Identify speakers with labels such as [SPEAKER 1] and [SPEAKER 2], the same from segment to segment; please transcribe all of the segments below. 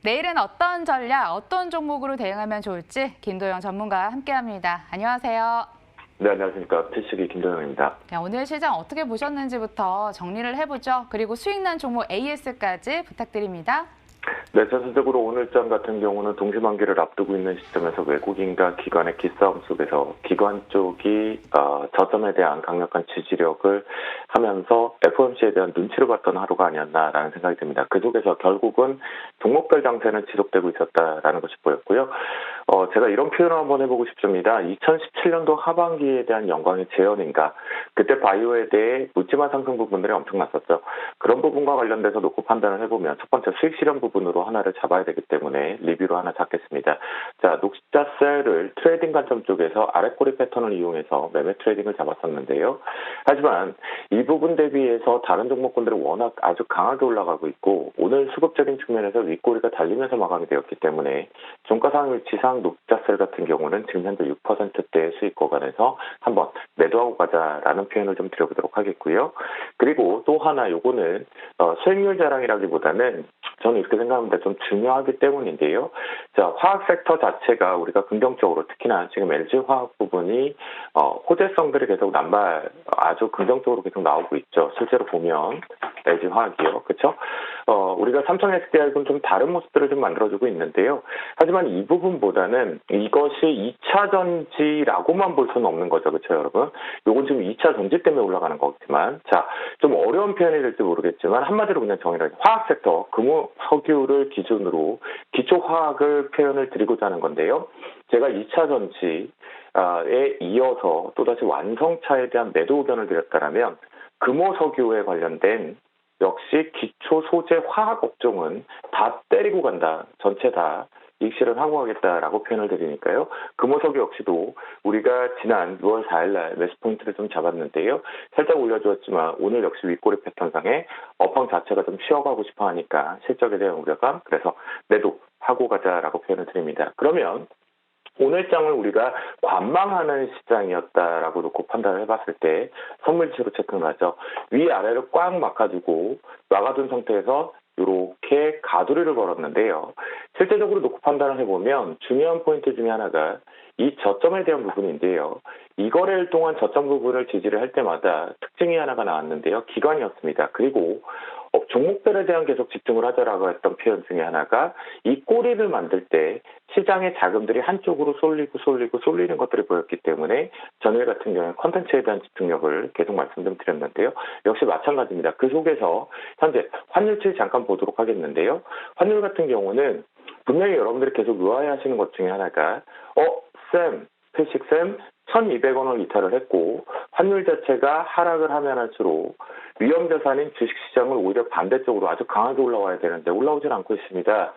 [SPEAKER 1] 내일은 어떤 전략, 어떤 종목으로 대응하면 좋을지 김도영 전문가와 함께합니다. 안녕하세요.
[SPEAKER 2] 네, 안녕하십니까. 필수기 김도영입니다.
[SPEAKER 1] 자, 오늘 시장 어떻게 보셨는지부터 정리를 해보죠. 그리고 수익난 종목 AS까지 부탁드립니다.
[SPEAKER 2] 네, 전체적으로 오늘장 같은 경우는 동시만기를 앞두고 있는 시점에서 외국인과 기관의 기싸움 속에서 기관 쪽이 저점에 대한 강력한 지지력을 하면서 FOMC에 대한 눈치를 봤던 하루가 아니었나라는 생각이 듭니다. 그 속에서 결국은 종목별 장세는 지속되고 있었다라는 것이 보였고요. 제가 이런 표현을 한번 해보고 싶습니다. 2017년도 하반기에 대한 영광의 재현인가. 그때 바이오에 대해 묻지마 상승 부분들이 엄청났었죠. 그런 부분과 관련돼서 놓고 판단을 해보면 첫 번째 수익 실현 부분으로 하나를 잡아야 되기 때문에 리뷰로 하나 잡겠습니다. 자, 녹자셀을 트레이딩 관점 쪽에서 아랫꼬리 패턴을 이용해서 매매 트레이딩을 잡았었는데요. 하지만 이 부분 대비해서 다른 종목군들은 워낙 아주 강하게 올라가고 있고 오늘 수급적인 측면에서 윗꼬리가 달리면서 마감이 되었기 때문에 종가상위 지상 녹자셀 같은 경우는 지금 현재 6%대의 수익 구간에서 한번 매도하고 가자라는 표현을 좀 드려보도록 하겠고요. 그리고 또 하나 요거는 수익률 자랑이라기보다는 저는 이렇게 생각합니다. 좀 중요하기 때문인데요. 자, 화학 섹터 자체가 우리가 긍정적으로 특히나 지금 LG 화학 부분이 호재성들이 계속 아주 긍정적으로 계속 나오고 있죠. 실제로 보면 LG 화학이요, 그렇죠? 우리가 삼성 SDI하고는 좀 다른 모습들을 좀 만들어주고 있는데요. 하지만 이 부분보다는 이것이 2차 전지라고만 볼 수는 없는 거죠, 그렇죠, 여러분? 요건 지금 2차 전지 때문에 올라가는 거지만, 자, 좀 어려운 표현이 될지 모르겠지만 한마디로 그냥 정의를 하죠. 화학 섹터, 금호, 석유를 기준으로 기초 화학을 표현을 드리고자 하는 건데요. 제가 2차 전지에 이어서 또다시 완성차에 대한 매도 의견을 드렸다면 금호 석유에 관련된 역시 기초 소재 화학 업종은 다 때리고 간다. 전체 다 익실을 하고 가겠다라고 표현을 드리니까요. 금호석유 역시도 우리가 지난 6월 4일 날 매수 포인트를 좀 잡았는데요. 살짝 올려주었지만 오늘 역시 윗꼬리 패턴상에 업황 자체가 좀 쉬어가고 싶어 하니까 실적에 대한 우려감, 그래서 매도하고 가자라고 표현을 드립니다. 그러면 오늘장을 우리가 관망하는 시장이었다라고 놓고 판단을 해봤을 때 선물지수로 체크를 하죠. 위아래를 꽉 막아둔 상태에서 이렇게 가두리를 걸었는데요. 실제적으로 놓고 판단을 해보면 중요한 포인트 중에 하나가 이 저점에 대한 부분인데요. 이 거래일 동안 저점 부분을 지지를 할 때마다 특징이 하나가 나왔는데요. 기관이었습니다. 그리고 종목별에 대한 계속 집중을 하자라고 했던 표현 중에 하나가 이 꼬리를 만들 때 시장의 자금들이 한쪽으로 쏠리는 것들이 보였기 때문에 전일 같은 경우에 컨텐츠에 대한 집중력을 계속 말씀 좀 드렸는데요. 역시 마찬가지입니다. 그 속에서 현재 환율치 잠깐 보도록 하겠는데요. 환율 같은 경우는 분명히 여러분들이 계속 의아해하시는 것 중에 하나가 필식쌤 1,200원을 이탈을 했고 환율 자체가 하락을 하면 할수록 위험자산인 주식시장을 오히려 반대쪽으로 아주 강하게 올라와야 되는데 올라오질 않고 있습니다.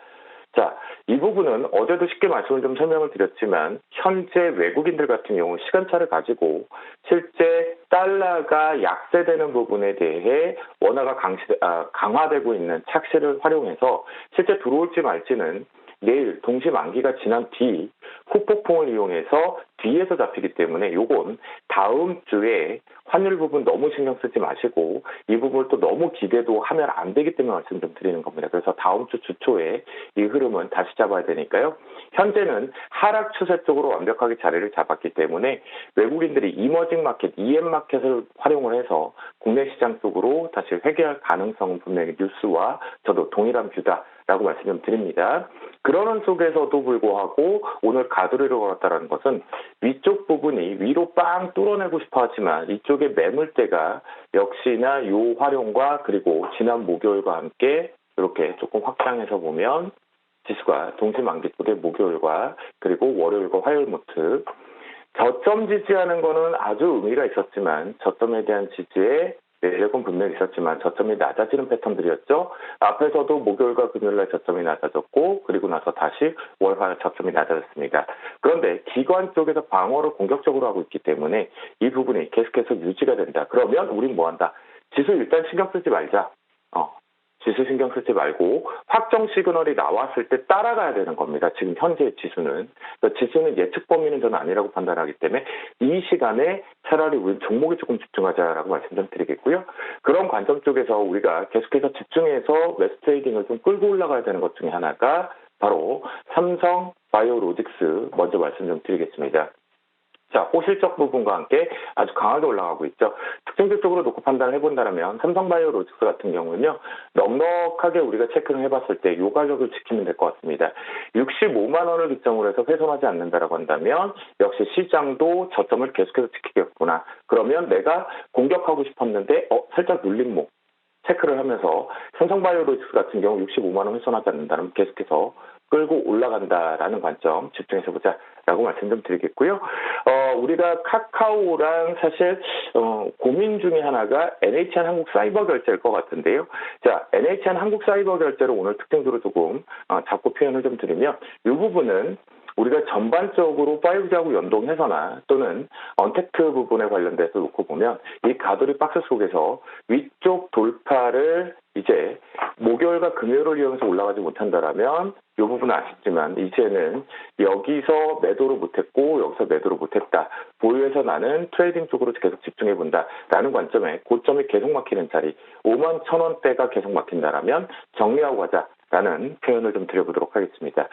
[SPEAKER 2] 자, 이 부분은 어제도 쉽게 말씀을 좀 설명을 드렸지만 현재 외국인들 같은 경우 시간차를 가지고 실제 달러가 약세되는 부분에 대해 원화가 강화되고 있는 착시를 활용해서 실제 들어올지 말지는 내일 동시 만기가 지난 뒤 후폭풍을 이용해서 뒤에서 잡히기 때문에 요건 다음 주에 환율 부분 너무 신경 쓰지 마시고 이 부분을 또 너무 기대도 하면 안 되기 때문에 말씀 좀 드리는 겁니다. 그래서 다음 주 주초에 이 흐름은 다시 잡아야 되니까요. 현재는 하락 추세 쪽으로 완벽하게 자리를 잡았기 때문에 외국인들이 이머징 마켓, EM 마켓을 활용을 해서 국내 시장 쪽으로 다시 회귀할 가능성은 분명히 뉴스와 저도 동일한 뷰다라고 말씀 좀 드립니다. 그러는 속에서도 불구하고 오늘 가두리를 걸었다는 것은 위쪽 부분이 위로 빵 뚫어내고 싶어 하지만 이쪽에 매물대가 역시나 요 활용과 그리고 지난 목요일과 함께 이렇게 조금 확장해서 보면 지수가 동시만기 쪽에 목요일과 그리고 월요일과 화요일 모트 저점 지지하는 거는 아주 의미가 있었지만 저점에 대한 지지에 매력은 분명히 있었지만 저점이 낮아지는 패턴들이었죠. 앞에서도 목요일과 금요일날 저점이 낮아졌고 그리고 나서 다시 월화일 저점이 낮아졌습니다. 그런데 기관 쪽에서 방어를 공격적으로 하고 있기 때문에 이 부분이 계속해서 유지가 된다. 그러면 우린 뭐한다? 지수 일단 신경 쓰지 말자. 지수 신경 쓰지 말고 확정 시그널이 나왔을 때 따라가야 되는 겁니다. 지금 현재 지수는. 그러니까 지수는 예측 범위는 저는 아니라고 판단하기 때문에 이 시간에 차라리 우리 종목에 조금 집중하자라고 말씀 좀 드리겠고요. 그런 관점 쪽에서 우리가 계속해서 집중해서 매수 트레이딩을 좀 끌고 올라가야 되는 것 중에 하나가 바로 삼성 바이오로직스 먼저 말씀 좀 드리겠습니다. 자, 호실적 부분과 함께 아주 강하게 올라가고 있죠. 특징들 쪽으로 놓고 판단을 해본다면 삼성바이오로직스 같은 경우는요. 넉넉하게 우리가 체크를 해봤을 때 이 가격을 지키면 될 것 같습니다. 65만 원을 기점으로 해서 훼손하지 않는다라고 한다면 역시 시장도 저점을 계속해서 지키겠구나. 그러면 내가 공격하고 싶었는데 살짝 눌림목 체크를 하면서 삼성바이오로직스 같은 경우 65만 원 훼손하지 않는다면 계속해서 끌고 올라간다라는 관점 집중해서 보자라고 말씀 좀 드리겠고요. 우리가 카카오랑 사실 고민 중에 하나가 NHN 한국 사이버 결제일 것 같은데요. 자, NHN 한국 사이버 결제로 오늘 특징적으로 조금 잡고 표현을 좀 드리면 이 부분은 우리가 전반적으로 5G하고 연동해서나 또는 언택트 부분에 관련돼서 놓고 보면 이 가돌이 박스 속에서 위쪽 돌파를 이제 목요일과 금요일을 이용해서 올라가지 못한다라면 이 부분은 아쉽지만 이제는 여기서 매도를 못했고 여기서 매도를 못했다. 보유해서 나는 트레이딩 쪽으로 계속 집중해본다라는 관점에 고점이 계속 막히는 자리 5만 1,000원대가 계속 막힌다라면 정리하고 가자라는 표현을 좀 드려보도록 하겠습니다.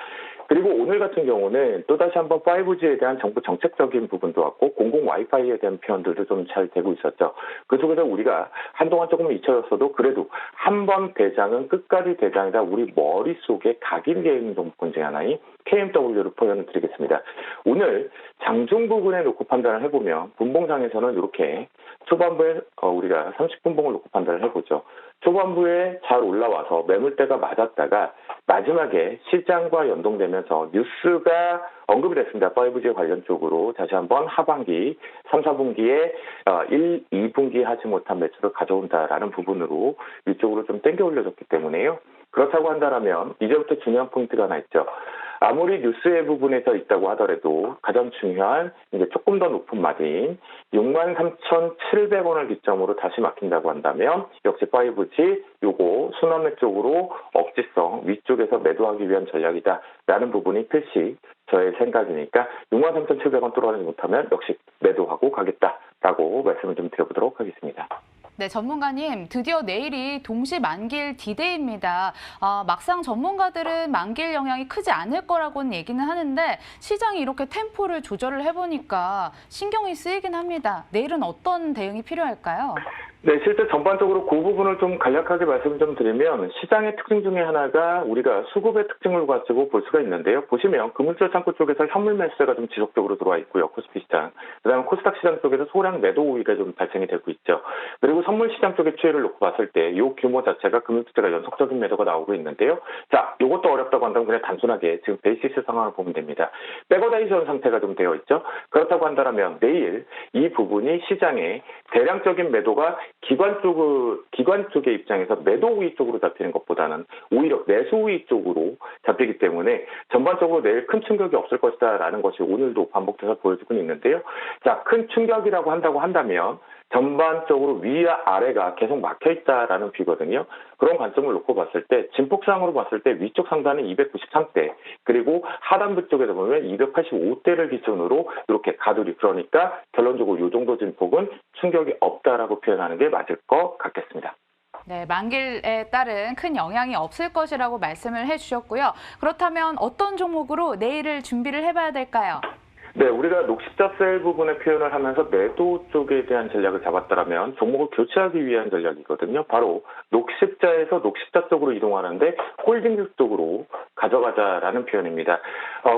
[SPEAKER 2] 그리고 오늘 같은 경우는 또다시 한번 5G에 대한 정부 정책적인 부분도 왔고 공공 와이파이에 대한 표현들도 좀 잘 되고 있었죠. 그 속에서 우리가 한동안 조금 잊혀졌어도 그래도 한 번 대장은 끝까지 대장이다. 우리 머릿속에 각인되어 있는 종목군 중에 하나인 KMW를 표현을 드리겠습니다. 오늘 장중 부분에 놓고 판단을 해보면 분봉상에서는 이렇게 초반부에 우리가 30분봉을 놓고 판단을 해보죠. 초반부에 잘 올라와서 매물대가 맞았다가 마지막에 시장과 연동되면서 뉴스가 언급이 됐습니다. 5G 관련 쪽으로 다시 한번 하반기 3, 4분기에 1, 2분기에 하지 못한 매출을 가져온다라는 부분으로 이쪽으로 좀 땡겨 올려줬기 때문에요. 그렇다고 한다면 이제부터 중요한 포인트가 하나 있죠. 아무리 뉴스의 부분에서 있다고 하더라도 가장 중요한 이제 조금 더 높은 마진 63,700원을 기점으로 다시 막힌다고 한다면 역시 5G 요거 순환매 쪽으로 억지성 위쪽에서 매도하기 위한 전략이다라는 부분이 필시 저의 생각이니까 63,700원 뚫어내지 못하면 역시 매도하고 가겠다라고 말씀을 좀 드려보도록 하겠습니다.
[SPEAKER 1] 네, 전문가님, 드디어 내일이 동시 만기일 D-Day입니다. 막상 전문가들은 만기일 영향이 크지 않을 거라고는 얘기는 하는데 시장이 이렇게 템포를 조절을 해보니까 신경이 쓰이긴 합니다. 내일은 어떤 대응이 필요할까요?
[SPEAKER 2] 네, 실제 전반적으로 그 부분을 좀 간략하게 말씀을 좀 드리면 시장의 특징 중에 하나가 우리가 수급의 특징을 가지고 볼 수가 있는데요. 보시면 금융철 창구 쪽에서 현물 매수세가 좀 지속적으로 들어와 있고요. 코스피 시장. 그다음에 코스닥 시장 쪽에서 소량 매도 우위가 좀 발생이 되고 있죠. 그리고 선물 시장 쪽의 추이를 놓고 봤을 때 이 규모 자체가 금융투자가 연속적인 매도가 나오고 있는데요. 자, 이것도 어렵다고 한다면 그냥 단순하게 지금 베이시스 상황을 보면 됩니다. 백어다이전 상태가 좀 되어 있죠. 그렇다고 한다면 내일 이 부분이 시장의 대량적인 매도가 기관 쪽의 입장에서 매도 우위 쪽으로 잡히는 것보다는 오히려 매수 우위 쪽으로 잡히기 때문에 전반적으로 내일 큰 충격이 없을 것이다라는 것이 오늘도 반복돼서 보여주고 있는데요. 자, 큰 충격이라고 한다고 한다면 전반적으로 위와 아래가 계속 막혀있다라는 비거든요. 그런 관점을 놓고 봤을 때 진폭상으로 봤을 때 위쪽 상단은 293대 그리고 하단부 쪽에서 보면 285대를 기준으로 이렇게 가두리 그러니까 결론적으로 이 정도 진폭은 충격이 없다라고 표현하는 게 맞을 것 같겠습니다.
[SPEAKER 1] 네, 만기일에 따른 큰 영향이 없을 것이라고 말씀을 해주셨고요. 그렇다면 어떤 종목으로 내일을 준비를 해봐야 될까요?
[SPEAKER 2] 네, 우리가 녹십자 셀 부분의 표현을 하면서 매도 쪽에 대한 전략을 잡았다면 종목을 교체하기 위한 전략이거든요. 바로 녹십자에서 녹십자 쪽으로 이동하는데 홀딩 쪽으로 가져가자라는 표현입니다.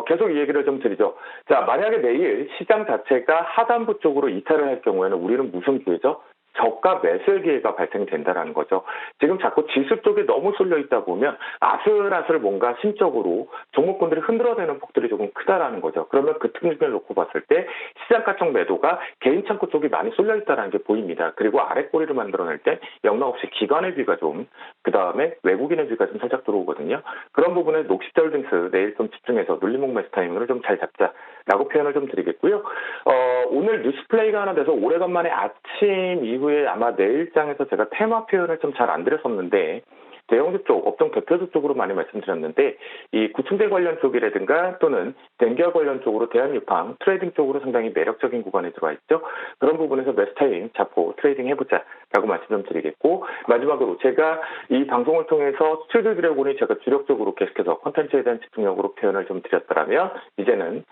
[SPEAKER 2] 계속 이 얘기를 좀 드리죠. 자, 만약에 내일 시장 자체가 하단부 쪽으로 이탈을 할 경우에는 우리는 무슨 기회죠? 저가 매수의 기회가 발생된다는 거죠. 지금 자꾸 지수 쪽에 너무 쏠려 있다 보면 아슬아슬 뭔가 심적으로 종목군들이 흔들어대는 폭들이 조금 크다라는 거죠. 그러면 그 특징을 놓고 봤을 때 시장가쪽 매도가 개인 창구 쪽이 많이 쏠려 있다는 게 보입니다. 그리고 아랫꼬리를 만들어낼 때 영락없이 기관의 비가 좀, 그 다음에 외국인의 비가 좀 살짝 들어오거든요. 그런 부분에 녹십자 홀딩스 내일 좀 집중해서 눌림목 매수 타이밍을 좀 잘 잡자라고 표현을 좀 드리겠고요. 오늘 뉴스 플레이가 하나 돼서 오래간만에 아침 이후에 아마 내일장에서 제가 테마 표현을 좀 잘 안 드렸었는데 대형주 쪽, 업종 대표주 쪽으로 많이 말씀드렸는데 이 구충제 관련 쪽이라든가 또는 댕기와 관련 쪽으로 대한유팡 트레이딩 쪽으로 상당히 매력적인 구간에 들어와 있죠. 그런 부분에서 매수 타이밍 잡고 트레이딩 해보자라고 말씀 좀 드리겠고 마지막으로 제가 이 방송을 통해서 스튜디오 드래곤이 제가 주력적으로 계속해서 콘텐츠에 대한 집중력으로 표현을 좀 드렸더라면 이제는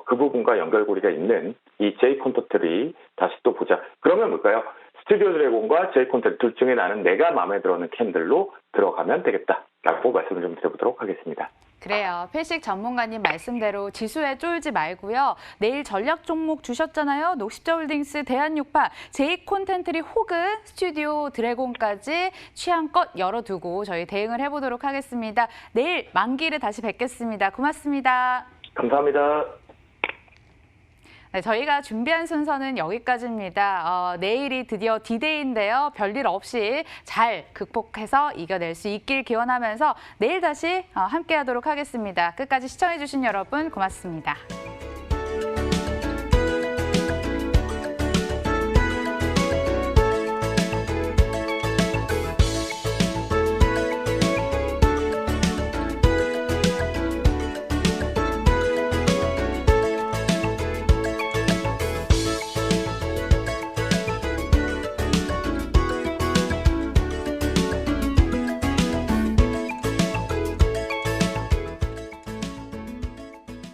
[SPEAKER 2] 그 부분과 연결고리가 있는 이 J 콘텐츠를 다시 또 보자. 그러면 뭘까요? 스튜디오 드래곤과 J 콘텐츠 둘 중에 나는 내가 마음에 들어하는 캔들로 들어가면 되겠다라고 말씀을 좀 드려보도록 하겠습니다.
[SPEAKER 1] 그래요. 필식 전문가님 말씀대로 지수에 쫄지 말고요. 내일 전략 종목 주셨잖아요. 녹십자홀딩스, 대한육파, J 콘텐트리 혹은 스튜디오 드래곤까지 취향껏 열어두고 저희 대응을 해보도록 하겠습니다. 내일 만기를 다시 뵙겠습니다. 고맙습니다.
[SPEAKER 2] 감사합니다.
[SPEAKER 1] 네, 저희가 준비한 순서는 여기까지입니다. 내일이 드디어 D-Day인데요. 별일 없이 잘 극복해서 이겨낼 수 있길 기원하면서 내일 다시 함께하도록 하겠습니다. 끝까지 시청해주신 여러분 고맙습니다.